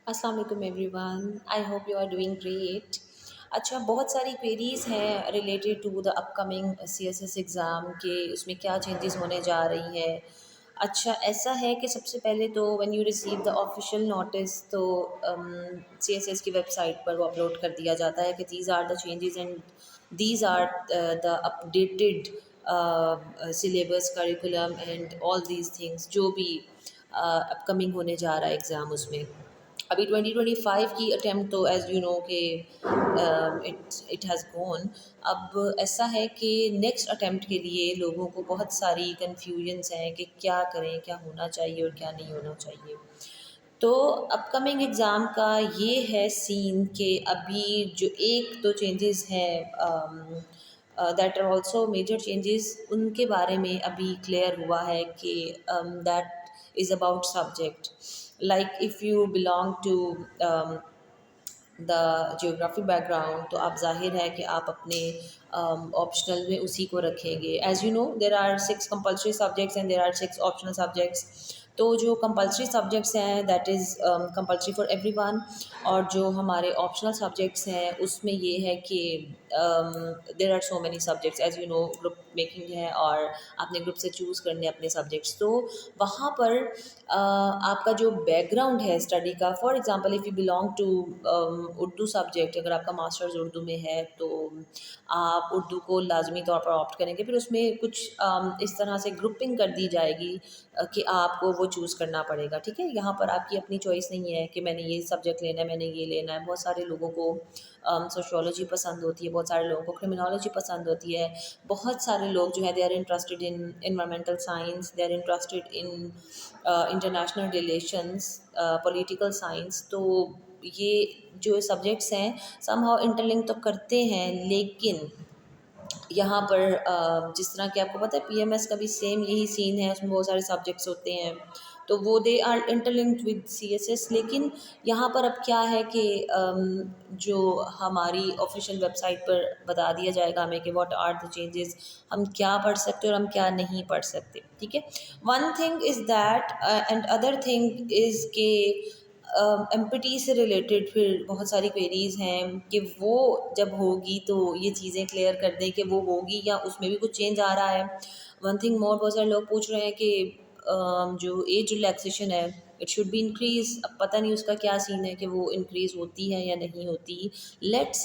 अस्सलाम वालेकुम everyone, I hope you are doing great. अच्छा, बहुत सारी क्वेरीज़ हैं related to the upcoming CSS exam के उसमें क्या चेंजेस होने जा रही है। अच्छा, ऐसा है कि सबसे पहले तो when you receive the official notice तो सीएसएस की वेबसाइट पर वो अपलोड कर दिया जाता है कि these are the changes and these are the updated syllabus curriculum and all these things जो भी अपकमिंग होने जा रहा है एग्ज़ाम उसमें। अभी 2025 की अटेम्प्ट तो एज़ यू नो कि इट हैज़ गॉन। अब ऐसा है कि नेक्स्ट अटेम्प्ट के लिए लोगों को बहुत सारी कन्फ्यूजन्स हैं कि क्या करें, क्या होना चाहिए और क्या नहीं होना चाहिए। तो अपकमिंग एग्ज़ाम का ये है सीन कि अभी जो एक दो चेंजेस हैं that are also major changes, उनके बारे में अभी क्लियर हुआ है कि that is about subject. Like if you belong to the geography background तो आप जाहिर है कि आप अपने ऑप्शनल में उसी को रखेंगे। As you know there are 6 compulsory subjects and there are 6 optional subjects. तो जो कंपल्सरी सब्जेक्ट्स हैं that is compulsory for everyone, और जो हमारे ऑप्शनल सब्जेक्ट्स हैं उसमें ये है कि there are so many subjects, as you know group making है और आपने ग्रुप से चूज़ करने अपने सब्जेक्ट्स। तो वहाँ पर आपका जो बैकग्राउंड है स्टडी का, for example if you belong to Urdu subject, अगर आपका मास्टर्स उर्दू में है तो आप उर्दू को लाजमी तौर पर ऑप्ट करेंगे। फिर उसमें कुछ इस तरह से ग्रुपिंग कर दी जाएगी कि आपको वो चूज़ करना पड़ेगा। ठीक है, यहाँ पर आपकी अपनी चॉइस नहीं है कि मैंने ये सब्जेक्ट लेना है, मैंने ये लेना है। बहुत सारे लोगों को सोशियोलॉजी पसंद होती है, बहुत सारे लोगों को क्रिमिनोलॉजी पसंद होती है, बहुत सारे लोग जो है they are interested in environmental science, they are interested in international relations, political science. तो ये जो सब्जेक्ट्स हैं समहाउ इंटरलिंक तो करते हैं, लेकिन यहाँ पर जिस तरह कि आपको पता है पीएमएस का भी सेम यही सीन है, उसमें बहुत सारे सब्जेक्ट्स होते हैं तो वो they are interlinked with CSS. लेकिन यहाँ पर अब क्या है कि जो हमारी ऑफिशियल वेबसाइट पर बता दिया जाएगा हमें कि व्हाट आर द चेंजेस, हम क्या पढ़ सकते और हम क्या नहीं पढ़ सकते। ठीक है, one thing is that and other thing is के एम्पटी से रिलेटेड फिर बहुत सारी क्वेरीज़ हैं कि वो जब होगी तो ये चीज़ें क्लियर कर दें कि वो होगी या उसमें भी कुछ चेंज आ रहा है। वन थिंग मोर, बहुत सारे लोग पूछ रहे हैं कि जो एज रिलैक्सेशन है इट शुड बी इंक्रीज़। अब पता नहीं उसका क्या सीन है कि वो इंक्रीज़ होती है या नहीं होती। लेट्स